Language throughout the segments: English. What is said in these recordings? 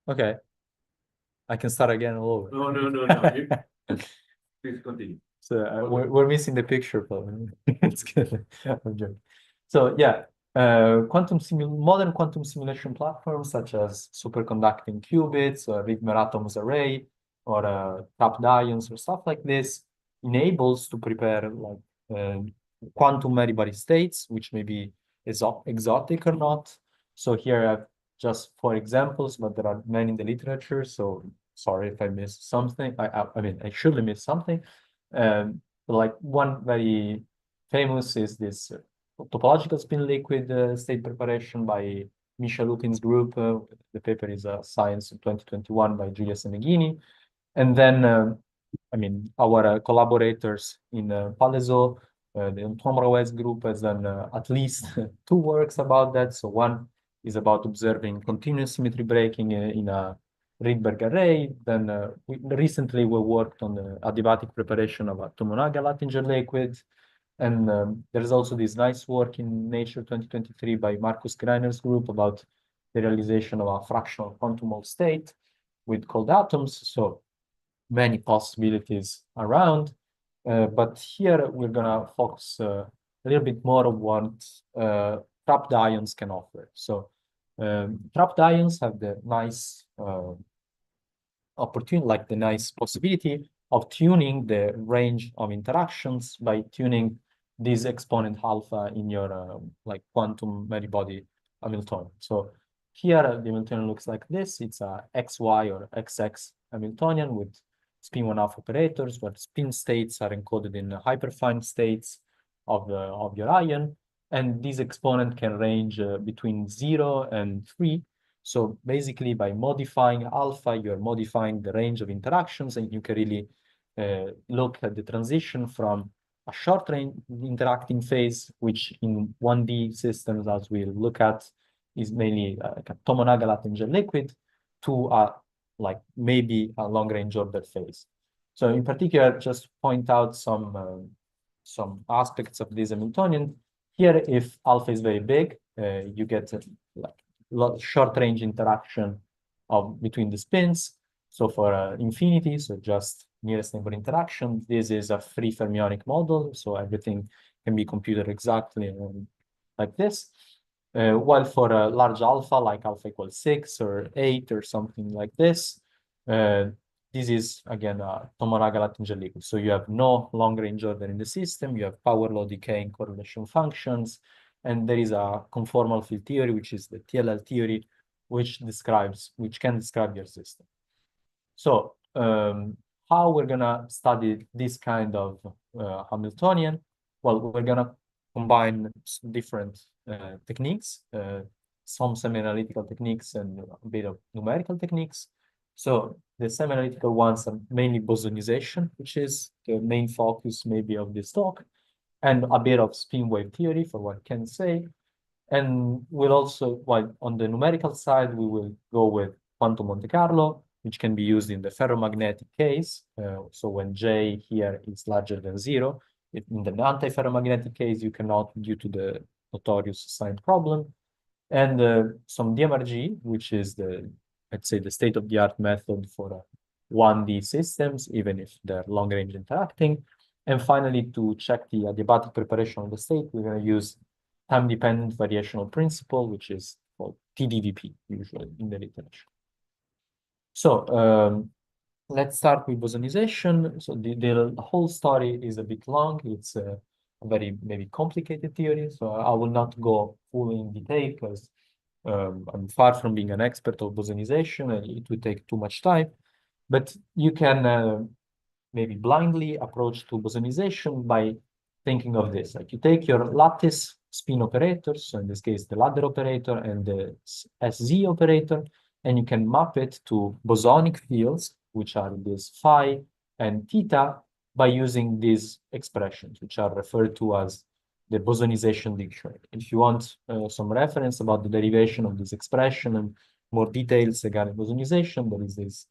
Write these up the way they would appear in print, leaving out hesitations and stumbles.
Okay, I can start again all over. No. Please continue. So we're missing the picture, but it's good. I'm joking. So yeah, modern quantum simulation platforms such as superconducting qubits or Rydberg atoms array or trapped ions or stuff like this enables to prepare like quantum many-body states, which may be exotic or not. So here I have just 4 examples, but there are many in the literature. So sorry if I missed something. I mean, I surely missed something. Like one very famous is this topological spin liquid state preparation by Misha Lupin's group. The paper is Science 2021 by Giulia Seneghini. And then, I mean, our collaborators in Palaiseau, the Antoine Rouet's group has done at least 2 works about that. So one is about observing continuous symmetry breaking in a Rydberg array. Then recently we worked on the adiabatic preparation of a Luttinger liquid. And there's also this nice work in Nature 2023 by Markus Greiner's group about the realization of a fractional quantum Hall state with cold atoms. So many possibilities around. But here we're gonna focus a little bit more on what trapped ions can offer. So trapped ions have the nice opportunity, like the nice possibility of tuning the range of interactions by tuning this exponent alpha in your like quantum many-body Hamiltonian. So here the Hamiltonian looks like this. It's a XY or XX Hamiltonian with spin 1/2 operators, where spin states are encoded in hyperfine states of your ion, and this exponent can range between 0 and 3. So basically, by modifying alpha, you're modifying the range of interactions, and you can really look at the transition from a short range interacting phase, which in 1D systems, as we'll look at, is mainly like a Tomonaga-Luttinger liquid, to like maybe a long-range order phase. So in particular, just point out some aspects of this Hamiltonian. Here, if alpha is very big, you get like short-range interaction between the spins. So for infinity, so just nearest neighbor interaction, this is a free fermionic model. So everything can be computed exactly like this. While for a large alpha, like alpha equals 6 or 8 or something like this, this is, again, a Tomonaga-Luttinger liquid. So you have no long-range order in the system. You have power law decaying correlation functions. And there is a conformal field theory, which is the TLL theory, which can describe your system. So how we're gonna study this kind of Hamiltonian? Well, we're gonna combine different techniques, some semi-analytical techniques and a bit of numerical techniques. So the semi-analytical ones are mainly bosonization, which is the main focus maybe of this talk, and a bit of spin wave theory for what I can say. And we'll also, well, on the numerical side, we will go with quantum Monte Carlo, which can be used in the ferromagnetic case. So when J here is larger than 0, in the antiferromagnetic case, you cannot due to the notorious sign problem. And some DMRG, which is let's say, the state-of-the-art method for 1D systems, even if they're long-range interacting. And finally, to check the adiabatic preparation of the state, we're going to use time-dependent variational principle, which is called TDVP, usually in the literature. So let's start with bosonization. So the whole story is a bit long. It's a very maybe complicated theory. So I will not go fully in detail because I'm far from being an expert of bosonization, and it would take too much time. But you can maybe blindly approach to bosonization by thinking of this. Like you take your lattice spin operators, so in this case, the ladder operator and the SZ operator, and you can map it to bosonic fields, which are this phi and theta, by using these expressions, which are referred to as the bosonization dictionary. If you want some reference about the derivation of this expression and more details regarding bosonization, there is this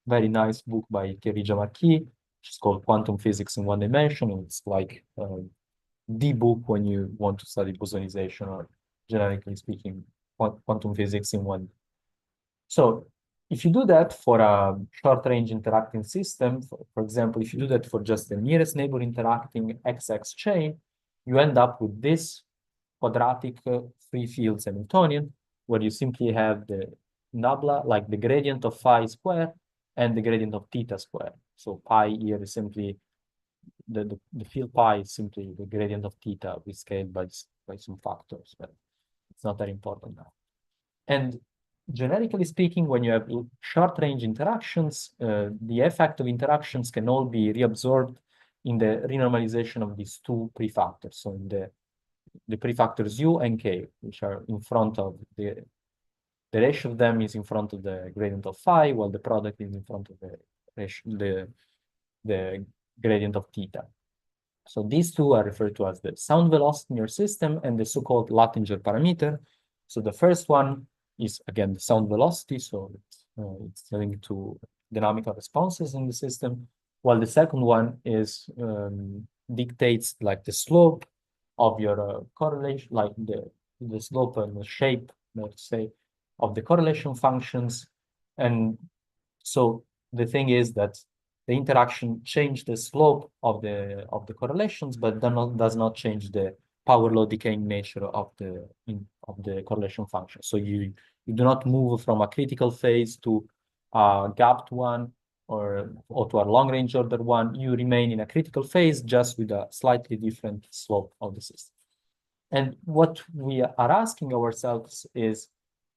very nice book by Thierry Jamarqui, which is called Quantum Physics in One Dimension. And it's like the book when you want to study bosonization, or generically speaking, quantum physics in one. So if you do that for a short-range interacting system, for example, if you do that for just the nearest neighbor interacting XX chain, you end up with this quadratic free field Hamiltonian, where you simply have the nabla, like the gradient of phi square and the gradient of theta square. So pi here is simply the field pi is simply the gradient of theta rescaled by some factors, but it's not that important now. And generically speaking, when you have short-range interactions, the effect of interactions can all be reabsorbed in the renormalization of these two prefactors. So in the prefactors u and k, which are in front of the ratio of them is in front of the gradient of phi, while the product is in front of the ratio, the gradient of theta. So these two are referred to as the sound velocity in your system and the so-called Luttinger parameter. So the first one is, again, the sound velocity. So it's linked to dynamical responses in the system, while the second one is dictates like the slope of your correlation, like the slope and the shape, let's say, of the correlation functions. And so the thing is that the interaction changed the slope of the correlations, but does not change the power law decaying nature of the correlation function. So you do not move from a critical phase to a gapped one or to a long range order one. You remain in a critical phase just with a slightly different slope of the system. And what we are asking ourselves is,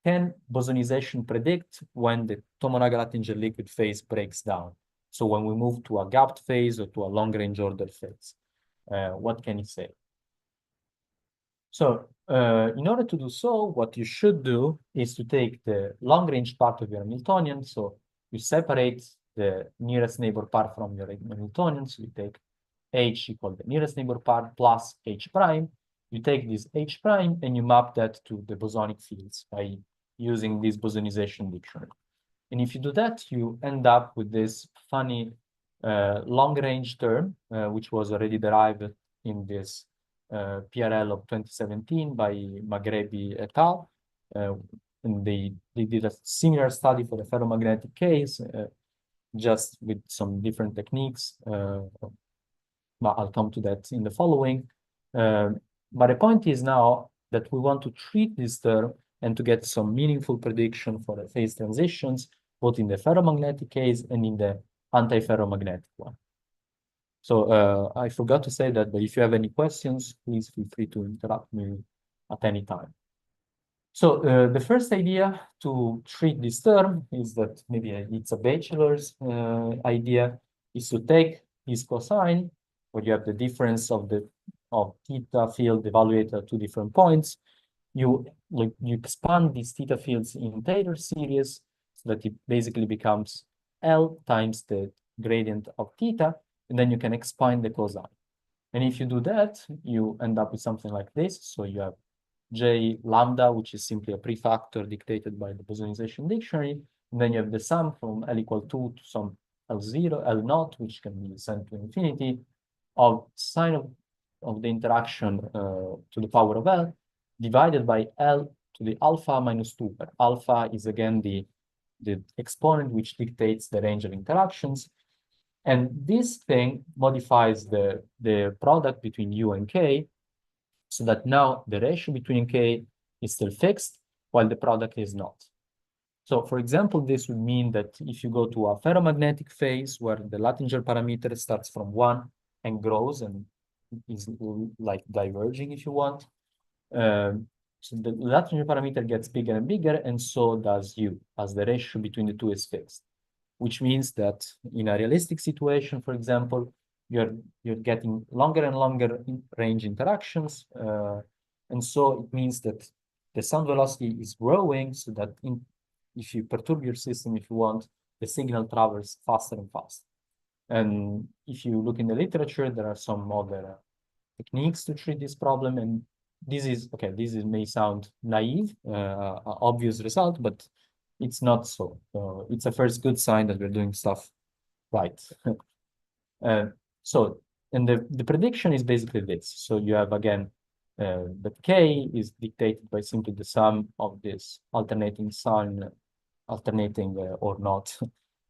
can bosonization predict when the Tomonaga-Luttinger liquid phase breaks down? So when we move to a gapped phase or to a long-range order phase, what can it say? So in order to do so, what you should do is to take the long-range part of your Hamiltonian. So you separate the nearest neighbor part from your Hamiltonian. So you take h equal the nearest neighbor part plus h prime. You take this h prime and you map that to the bosonic fields by using this bosonization dictionary. And if you do that, you end up with this funny long-range term, which was already derived in this PRL of 2017 by Maghrebi et al. And they did a similar study for the ferromagnetic case, just with some different techniques. But I'll come to that in the following. But the point is now that we want to treat this term and to get some meaningful prediction for the phase transitions, both in the ferromagnetic case and in the antiferromagnetic one. So I forgot to say that, but if you have any questions, please feel free to interrupt me at any time. So the first idea to treat this term is that maybe it's a bachelor's idea, is to take this cosine, where you have the difference of theta field evaluated at two different points. You expand these theta fields in Taylor series so that it basically becomes L times the gradient of theta, and then you can expand the cosine. And if you do that, you end up with something like this. So you have J lambda, which is simply a prefactor dictated by the bosonization dictionary. And then you have the sum from L equal 2 to some L0, L naught, which can be sent to infinity, of sine of the interaction to the power of L, divided by L to the alpha minus 2, where alpha is again the exponent which dictates the range of interactions. And this thing modifies the product between U and K, so that now the ratio between K is still fixed, while the product is not. So for example, this would mean that if you go to a ferromagnetic phase where the Luttinger parameter starts from 1 and grows and is like diverging, if you want, so the Luttinger parameter gets bigger and bigger, and so does U, as the ratio between the two is fixed. Which means that in a realistic situation, for example, you're getting longer and longer range interactions, and so it means that the sound velocity is growing, so that if you perturb your system, if you want, the signal travels faster and faster. And if you look in the literature, there are some other techniques to treat this problem, and this may sound naive, obvious result, but it's not so. It's a first good sign that we're doing stuff right. And the prediction is basically this. So you have, again, that K is dictated by simply the sum of this alternating sine alternating or not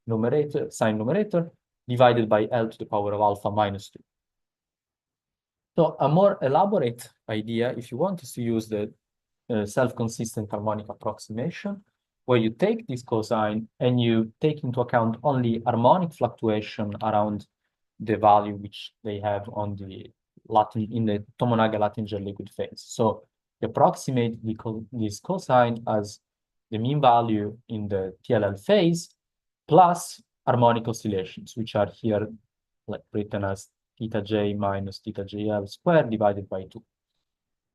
numerator, sign numerator, divided by L to the power of alpha minus 2. So a more elaborate idea, if you want, is to use the self-consistent harmonic approximation, where you take this cosine and you take into account only harmonic fluctuation around the value which they have on the in the Tomonaga-Luttinger liquid phase. So you approximate this cosine as the mean value in the TLL phase plus harmonic oscillations, which are here like written as theta j minus theta jl squared divided by 2.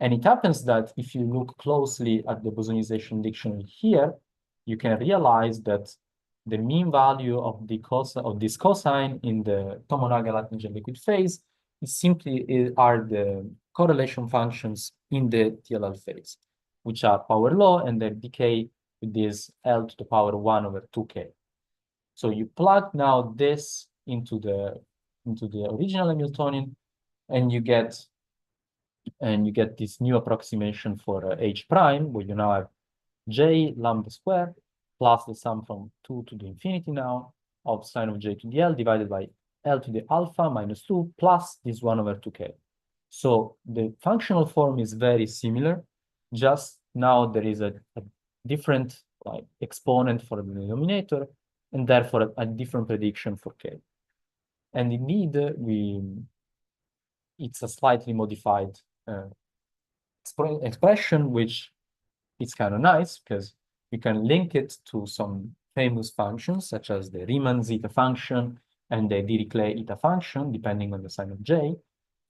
And it happens that if you look closely at the bosonization dictionary here, you can realize that the mean value of this cosine in the Tomonaga-Luttinger liquid phase is simply are the correlation functions in the TLL phase, which are power law and they decay with this L to the power 1 over 2k. So you plug now this into the original Hamiltonian, and you get this new approximation for H prime, where you now have J lambda squared plus the sum from 2 to the infinity now of sine of J to the L divided by L to the alpha minus 2 plus this 1 over 2k. So the functional form is very similar, just now there is a different like exponent for the denominator and therefore a different prediction for k. And indeed, it's a slightly modified expression, which is kind of nice because we can link it to some famous functions, such as the Riemann zeta function and the Dirichlet eta function, depending on the sign of J.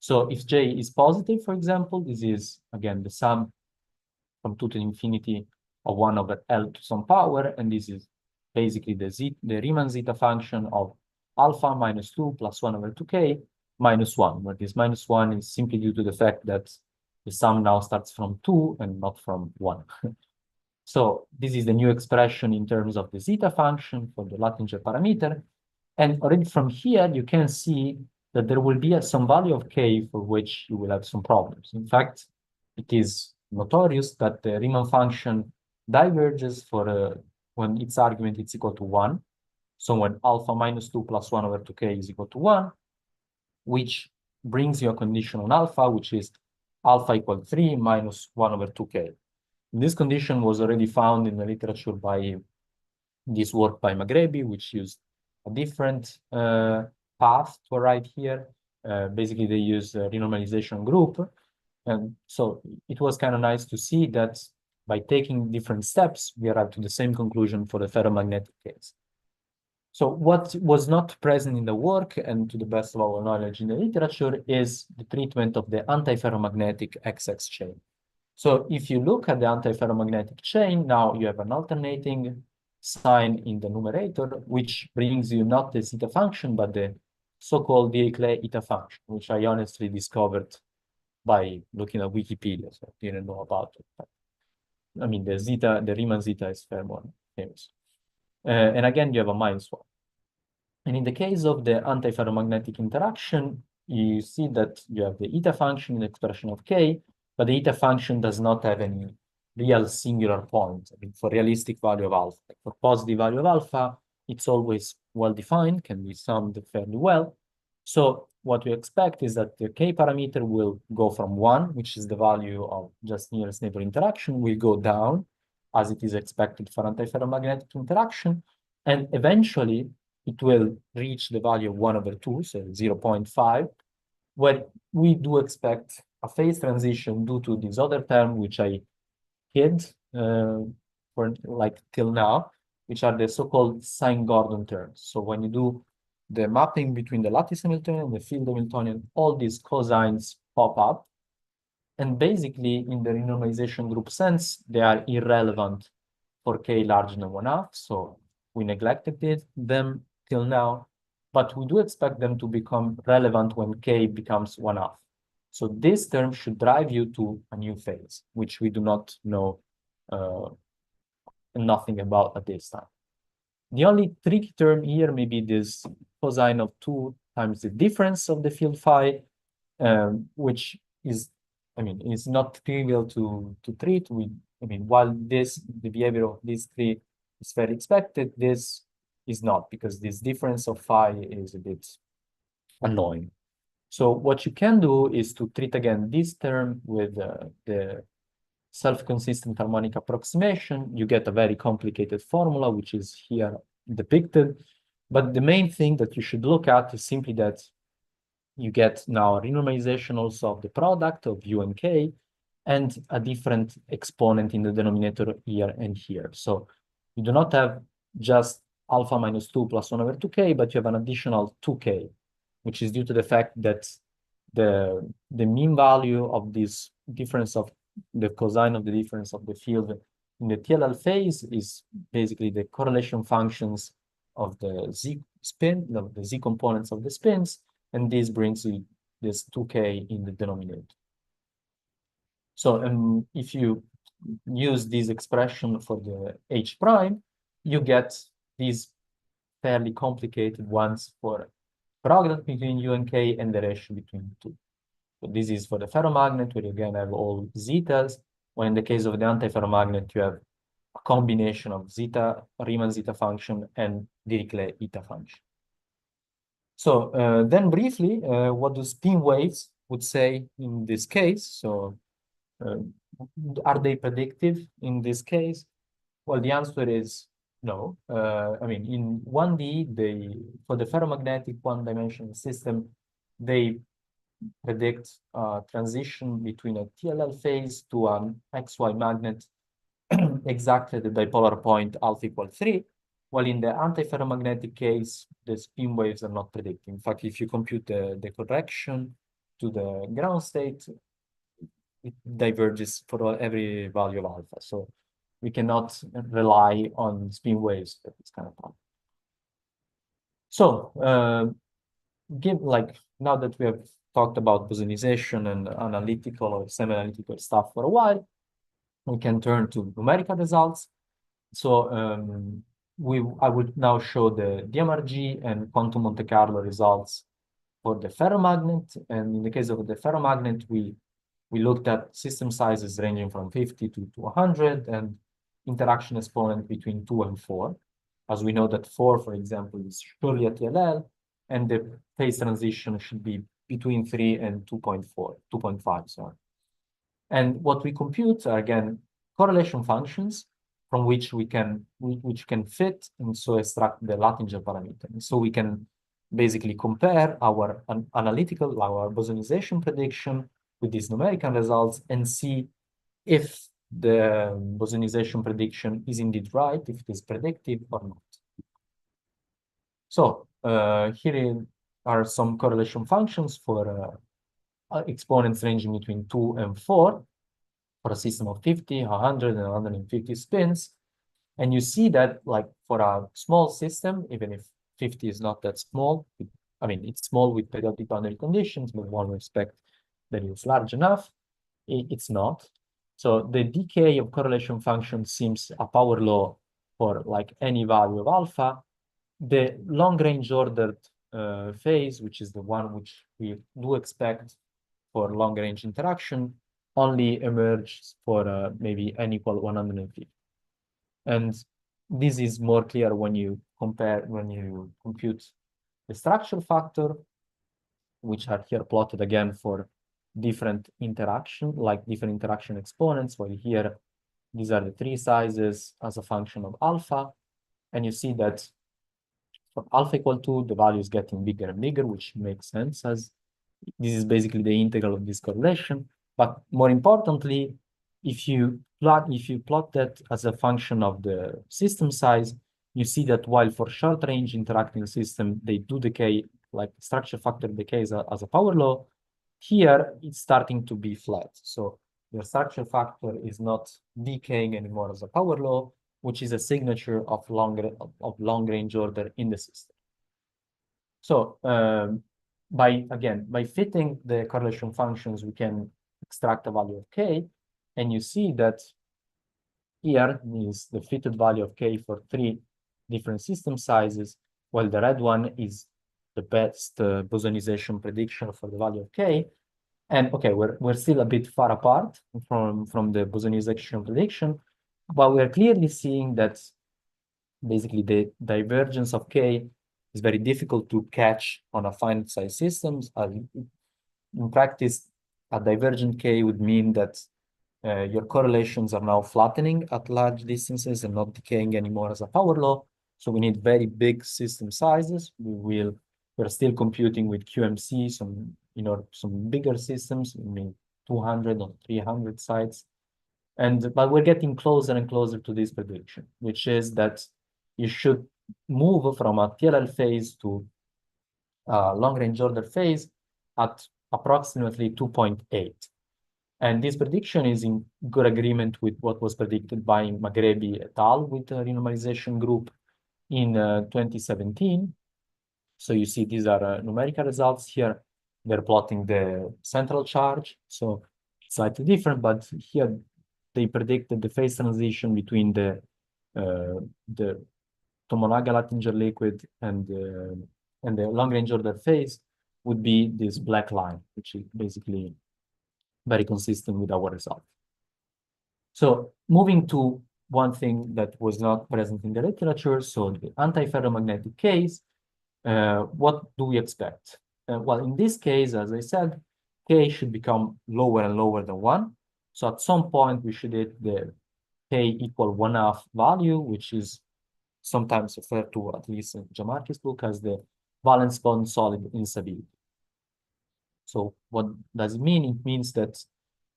So if J is positive, for example, this is, again, the sum from 2 to infinity of 1 over L to some power, and this is basically the Riemann zeta function of alpha minus 2 plus 1 over 2k minus 1, where this minus 1 is simply due to the fact that the sum now starts from 2 and not from 1. So this is the new expression in terms of the zeta function for the Luttinger parameter. And already from here, you can see that there will be some value of k for which you will have some problems. In fact, it is notorious that the Riemann function diverges for when its argument is equal to 1. So when alpha minus 2 plus 1 over 2k is equal to 1, which brings you a condition on alpha, which is alpha equal 3 minus 1 over 2k. This condition was already found in the literature by this work by Maghrebi, which used a different path to arrive here. Basically, they used a renormalization group. And so it was kind of nice to see that by taking different steps, we arrived to the same conclusion for the ferromagnetic case. So what was not present in the work, and to the best of our knowledge in the literature, is the treatment of the antiferromagnetic XX chain. So if you look at the antiferromagnetic chain, now you have an alternating sign in the numerator, which brings you not the zeta function, but the so-called Dirichlet eta function, which I honestly discovered by looking at Wikipedia, so I didn't know about it. But, I mean, the Riemann zeta is fair more famous. And again, you have a minus 1. And in the case of the antiferromagnetic interaction, you see that you have the eta function in the expression of k, but the eta function does not have any real singular point. I mean, for realistic value of alpha. For positive value of alpha, it's always well-defined, can be summed fairly well. So what we expect is that the k parameter will go from 1, which is the value of just nearest neighbor interaction, will go down, as it is expected for antiferromagnetic interaction, and eventually it will reach the value of 1 over 2, so 0.5, where we do expect a phase transition due to this other term, which I hid for like till now, which are the so-called Sine-Gordon terms. So when you do the mapping between the lattice Hamiltonian and the field Hamiltonian, all these cosines pop up. And basically, in the renormalization group sense, they are irrelevant for k larger than 1/2. So we neglected them till now, but we do expect them to become relevant when k becomes 1/2. So this term should drive you to a new phase, which we do not know nothing about at this time. The only tricky term here may be this cosine of 2 times the difference of the field phi, which is, I mean, it's not trivial to treat. I mean, while the behavior of these three is very expected. This is not, because this difference of phi is a bit annoying. So what you can do is to treat again this term with the self-consistent harmonic approximation. You get a very complicated formula, which is here depicted. But the main thing that you should look at is simply that you get now a renormalization also of the product of u and k, and a different exponent in the denominator here and here. So you do not have just alpha minus 2 plus 1 over 2k, but you have an additional 2k, which is due to the fact that the mean value of this difference of the cosine of the difference of the field in the TLL phase is basically the correlation functions of the z spin, the z components of the spins, and this brings you this 2k in the denominator. So if you use this expression for the H prime, you get these fairly complicated ones for product between U and K and the ratio between the two. So this is for the ferromagnet, where you again have all zetas, or in the case of the antiferromagnet, you have a combination of zeta, Riemann zeta function, and Dirichlet eta function. So then briefly, what do spin waves would say in this case? So are they predictive in this case? Well, the answer is no. I mean, in 1D, for the ferromagnetic one-dimensional system, they predict transition between a TLL phase to an XY magnet exactly at the dipolar point alpha equal 3, while in the antiferromagnetic case, the spin waves are not predicting. In fact, if you compute the correction to the ground state, it diverges for every value of alpha. So we cannot rely on spin waves at this kind of time. So now that we have talked about bosonization and analytical or semi-analytical stuff for a while, we can turn to numerical results. So I would now show the DMRG and quantum Monte Carlo results for the ferromagnet. And in the case of the ferromagnet, we looked at system sizes ranging from 50 to 100 and interaction exponent between 2 and 4. As we know that 4, for example, is surely a TLL, and the phase transition should be between 3 and 2.5, sorry. And what we compute are, again, correlation functions from which can fit and so extract the Luttinger parameter. And so we can basically compare our analytical, our bosonization prediction with these numerical results and see if the bosonization prediction is indeed right, if it is predictive or not. So here are some correlation functions for exponents ranging between 2 and 4 for a system of 50, 100, and 150 spins. And you see that, like, for a small system, even if 50 is not that small, I mean, it's small with periodic boundary conditions, but one would expect that it's large enough. It's not. So the decay of correlation function seems a power law for like any value of alpha. The long-range ordered phase, which is the one which we do expect for long-range interaction, only emerges for maybe n equal 150. And this is more clear when you compute the structure factor, which are here plotted again for different interaction exponents, while here, these are the three sizes as a function of alpha. And you see that for alpha equal 2, the value is getting bigger and bigger, which makes sense, as this is basically the integral of this correlation. But more importantly, if you plot that as a function of the system size, you see that while for short-range interacting system, they do decay, like structure factor decays as a power law, here it's starting to be flat. So the structure factor is not decaying anymore as a power law, which is a signature of long-range order in the system. So by fitting the correlation functions, we can extract a value of k, and you see that here is the fitted value of k for 3 different system sizes, while the red one is the best bosonization prediction for the value of k. And okay, we're still a bit far apart from the bosonization prediction, but we're clearly seeing that basically the divergence of K is very difficult to catch on a finite size systems. In practice, a divergent K would mean that your correlations are now flattening at large distances and not decaying anymore as a power law. So we need very big system sizes. We're still computing with QMC, some bigger systems, 200 or 300 sites. But we're getting closer and closer to this prediction, which is that you should move from a TLL phase to a long-range order phase at approximately 2.8. And this prediction is in good agreement with what was predicted by Maghrebi et al. With the renormalization group in 2017. So you see these are numerical results here. They're plotting the central charge. So slightly different, but here they predicted the phase transition between the Tomonaga-Luttinger liquid and the long-range order phase would be this black line, which is basically very consistent with our result. So moving to one thing that was not present in the literature, so the antiferromagnetic case, what do we expect? Well, in this case, as I said, K should become lower and lower than 1. So at some point, we should hit the K equal 1/2 value, which is sometimes referred to, at least in Jamarki's book, as the Valence Bond Solid instability. So what does it mean? It means that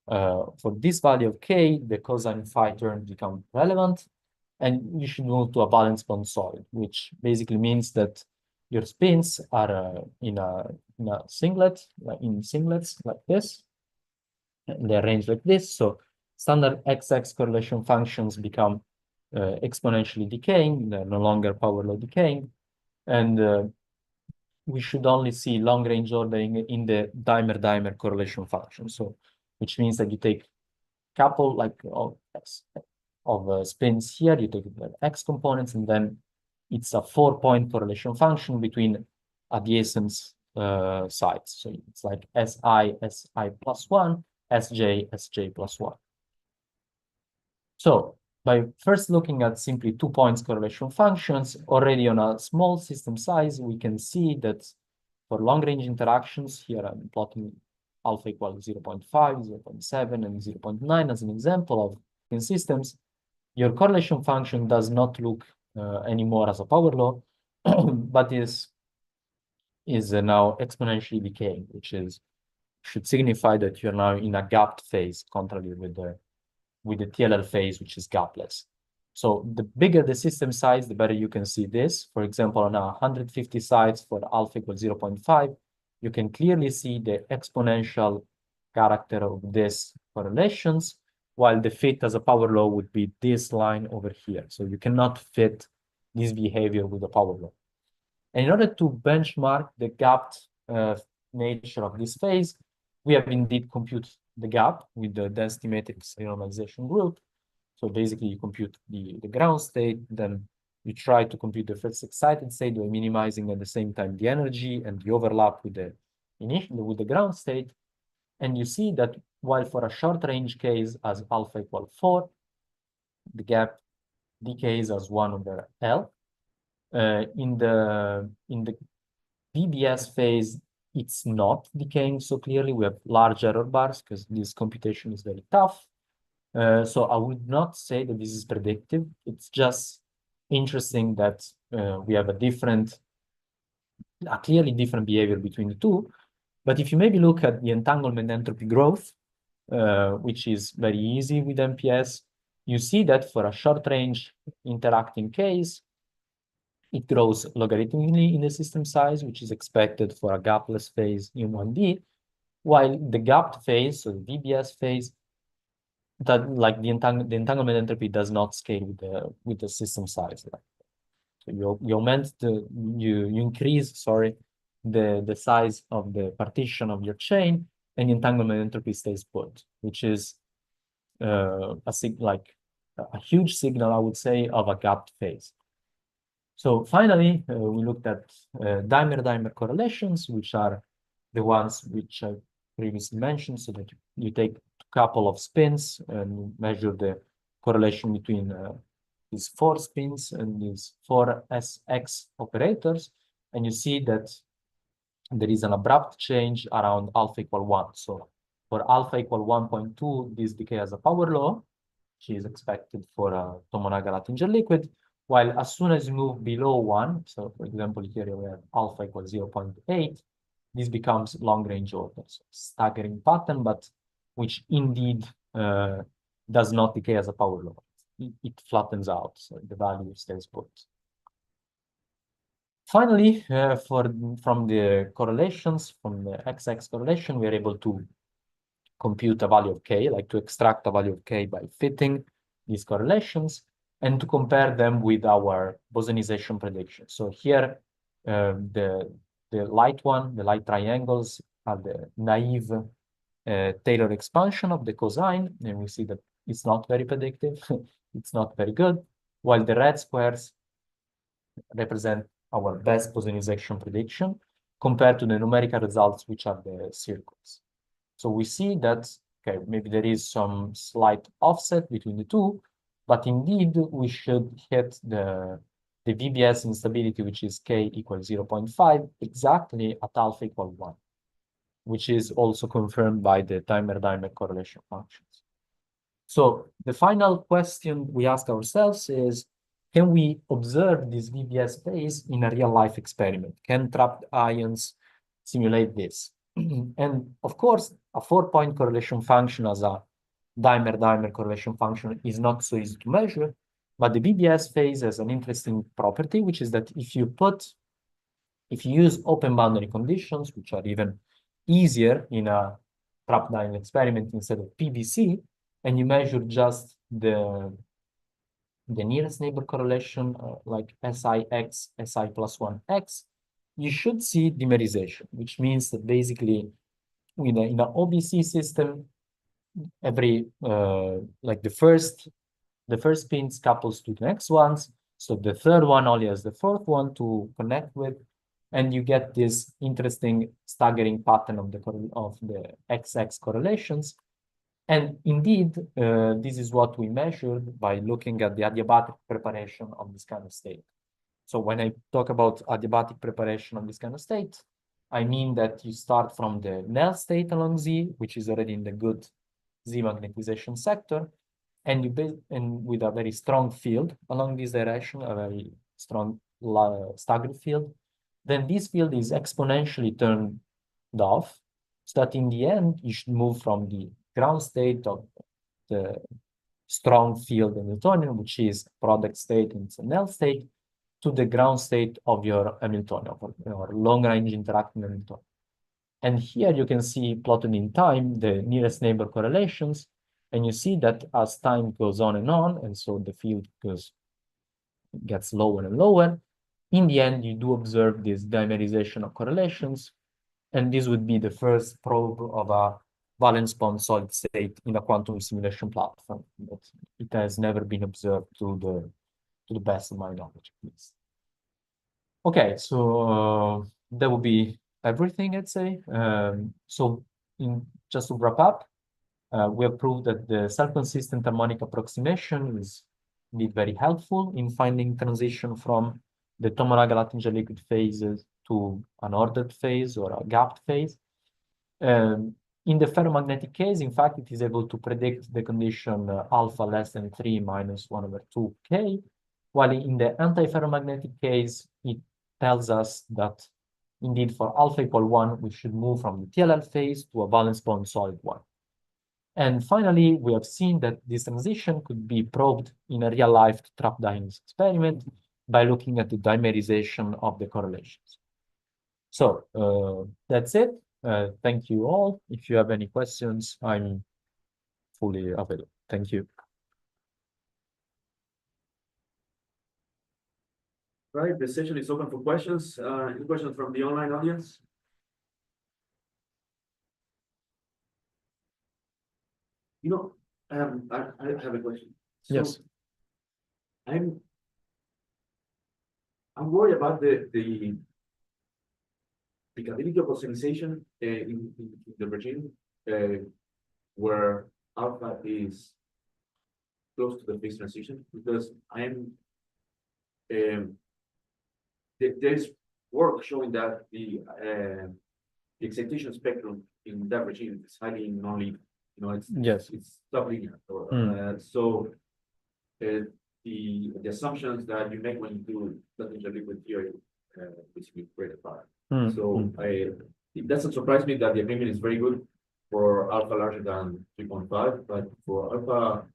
for this value of K, the cosine phi term become relevant, and you should move to a Valence Bond Solid, which basically means that your spins are in a singlet, in singlets like this, and they're arranged like this. So standard XX correlation functions become exponentially decaying. They're no longer power law decaying, and we should only see long-range ordering in the dimer-dimer correlation function. So, which means that you take couple like of spins here, you take the X components, and then it's a 4-point correlation function between adjacent sides. So it's like SI plus 1, SJ plus 1. So by first looking at simply 2 points correlation functions, already on a small system size, we can see that for long-range interactions, here I'm plotting alpha equals 0.5, 0.7, and 0.9 as an example of in systems, your correlation function does not look anymore as a power law, but is now exponentially decaying, which should signify that you're now in a gapped phase, contrary with the TLL phase, which is gapless. So the bigger the system size, the better you can see this. For example, on 150 sites for alpha equals 0.5, you can clearly see the exponential character of these correlations, while the fit as a power law would be this line over here. So you cannot fit this behavior with a power law. And in order to benchmark the gapped nature of this phase, we have indeed computed the gap with the density matrix renormalization group. So basically, you compute the ground state, then you try to compute the first excited state by minimizing at the same time the energy and the overlap with the ground state. And you see that while for a short range case as alpha equal 4, the gap decays as 1 over L. In the BBS phase, it's not decaying so clearly. We have large error bars because this computation is very tough. So I would not say that this is predictive. It's just interesting that we have a clearly different behavior between the two. But if you maybe look at the entanglement entropy growth, which is very easy with MPS, you see that for a short range interacting case, it grows logarithmically in the system size, which is expected for a gapless phase in 1D, while the gapped phase, so the VBS phase, that like the entanglement entropy does not scale with the system size. So you increase, the size of the partition of your chain, and the entanglement entropy stays put, which is a huge signal, I would say, of a gapped phase. So finally, we looked at dimer-dimer correlations, which are the ones which I previously mentioned, so that you take a couple of spins and measure the correlation between these 4 spins and these 4 SX operators, and you see that there is an abrupt change around alpha equal 1. So for alpha equal 1.2, this decay has a power law, which is expected for a Luttinger liquid, while as soon as you move below 1, so for example, here we have alpha equals 0.8, this becomes long-range order. So staggering pattern, but which indeed does not decay as a power law. It flattens out, so the value stays put. Finally, from the correlations, from the XX correlation, we are able to compute a value of K, like to extract a value of K by fitting these correlations and to compare them with our bosonization prediction. So here, the light one, the light triangles are the naive Taylor expansion of the cosine, and we see that it's not very predictive, it's not very good, while the red squares represent our best bosonization prediction compared to the numerical results, which are the circles. So we see that, okay, maybe there is some slight offset between the two, but indeed we should hit the VBS instability, which is K equals 0.5, exactly at alpha equal 1, which is also confirmed by the dimer-dimer correlation functions. So the final question we ask ourselves is, can we observe this VBS phase in a real-life experiment? Can trapped ions simulate this? And of course, a 4-point correlation function as a dimer-dimer correlation function is not so easy to measure, but the VBS phase has an interesting property, which is that if you use open boundary conditions, which are even easier in a trapped ion experiment instead of PVC, and you measure just the nearest neighbor correlation, like SIX, SI plus 1X, you should see dimerization, which means that basically in an OBC system, every like the first pins couples to the next ones, so the third one only has the fourth one to connect with, and you get this interesting staggering pattern of the XX correlations. And indeed, this is what we measured by looking at the adiabatic preparation of this kind of state. So when I talk about adiabatic preparation of this kind of state, I mean that you start from the null state along Z, which is already in the good Z magnetization sector, and with a very strong field along this direction, a very strong staggered field, then this field is exponentially turned off, so that in the end, you should move from the ground state of the strong field Hamiltonian, which is product state and it's a null state, to the ground state of your Hamiltonian, or long-range interacting Hamiltonian. And here you can see plotted in time the nearest neighbor correlations, and you see that as time goes on, and so the field gets lower and lower, in the end, you do observe this dimerization of correlations, and this would be the first probe of a valence bond solid state in a quantum simulation platform. But it has never been observed to the best of my knowledge, at least. Okay, so that would be everything, I'd say. So just to wrap up, we have proved that the self-consistent harmonic approximation is indeed very helpful in finding transition from the Luttinger liquid phases to an ordered phase or a gapped phase. In the ferromagnetic case, in fact, it is able to predict the condition alpha less than 3 minus 1 over 2K, while in the antiferromagnetic case, it tells us that indeed for alpha equal 1, we should move from the TLL phase to a valence bond solid one. And finally, we have seen that this transition could be probed in a real-life trapped ions experiment by looking at the dimerization of the correlations. So that's it. Thank you all. If you have any questions, I'm fully available. Thank you. Right, the session is open for questions. Any questions from the online audience? I have a question. So Yes. I'm worried about the applicability of bosonization in the regime where alpha is close to the phase transition because there's work showing that the excitation spectrum in that regime is highly non-linear. You know, it's sublinear. The assumptions that you make when you do Luttinger liquid theory basically break apart. It doesn't surprise me that the agreement is very good for alpha larger than 3.5, but for alpha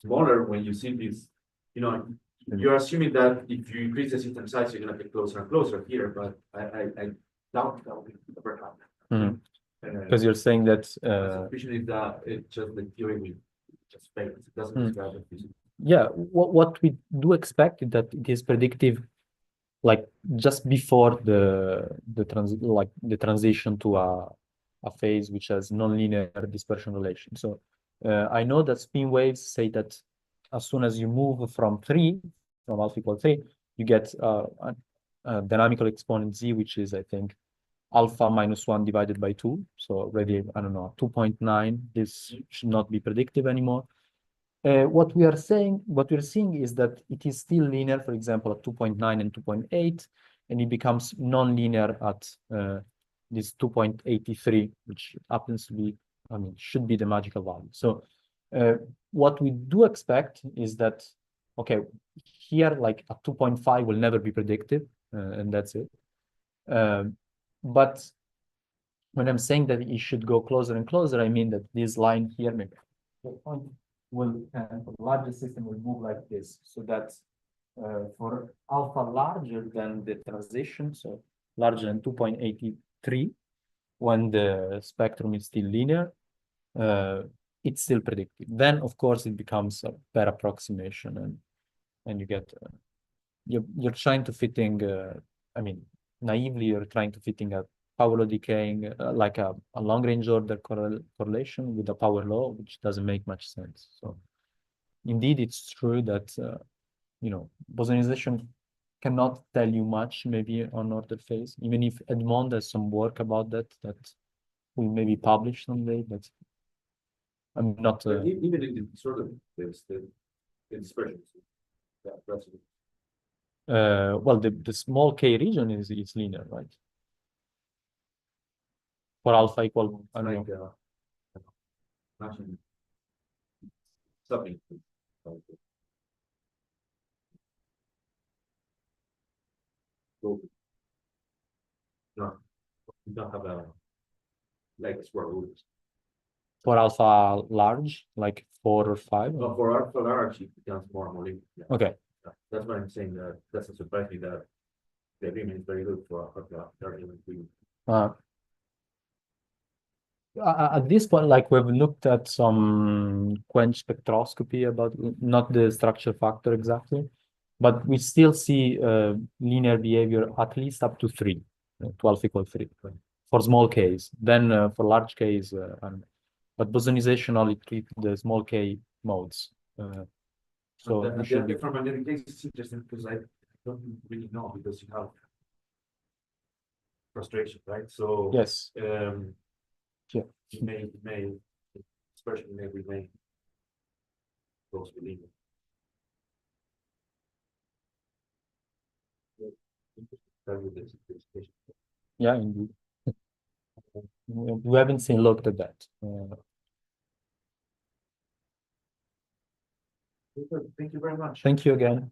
smaller, when you see this, you know, you're assuming that if you increase the system size, you're going to get closer and closer here, but I doubt that will ever happen. Because you're saying that especially that it's just the theory will just fail. It doesn't describe the physics. Yeah, what we do expect is that it is predictive, like just before the transition to a phase which has nonlinear dispersion relation. So I know that spin waves say that as soon as you move from alpha equal 3, you get a dynamical exponent z, which is, I think, alpha minus 1 divided by 2. So already, I don't know, 2.9. This should not be predictive anymore. What we're seeing is that it is still linear, for example, at 2.9 and 2.8, and it becomes non-linear at this 2.83, which happens to be, I mean, should be the magical value. So what we do expect is that, okay, here, like at 2.5 will never be predictive, and that's it. But when I'm saying that it should go closer and closer, I mean that this line here, maybe will for the larger system will move like this, so that for alpha larger than the transition, so larger than 2.83, when the spectrum is still linear, it's still predictive. Then, of course, it becomes a pair approximation, and you get you're trying to fit in. I mean, naively, you're trying to fit in a power law decaying, like a long-range order correlation with a power law, which doesn't make much sense. So, indeed, it's true that you know, bosonization cannot tell you much, maybe on order phase, even if Edmond has some work about that will maybe publish someday, but I'm not. Even in the sort of the dispersion. That's well, the small k region is linear, right? For alpha equal, I don't know. Something. No, we don't have a like square root. For alpha large, like 4 or 5? No, for alpha large, it becomes more and more linear. Yeah. Okay. That's why I'm saying that doesn't surprise me that the agreement is very good for alpha large. At this point, like we've looked at some quench spectroscopy about not the structure factor exactly, but we still see linear behavior at least up to 3, 12 equal 3 for small k's. Then for large k's, I don't know. But bosonization only treat the small k modes. So the ferromagnetic case is interesting because I don't really know, because you have frustration, right? So yes. Yeah. May dispersion may remain close to linear. Yeah, indeed. We haven't looked at that. Thank you very much. Thank you again.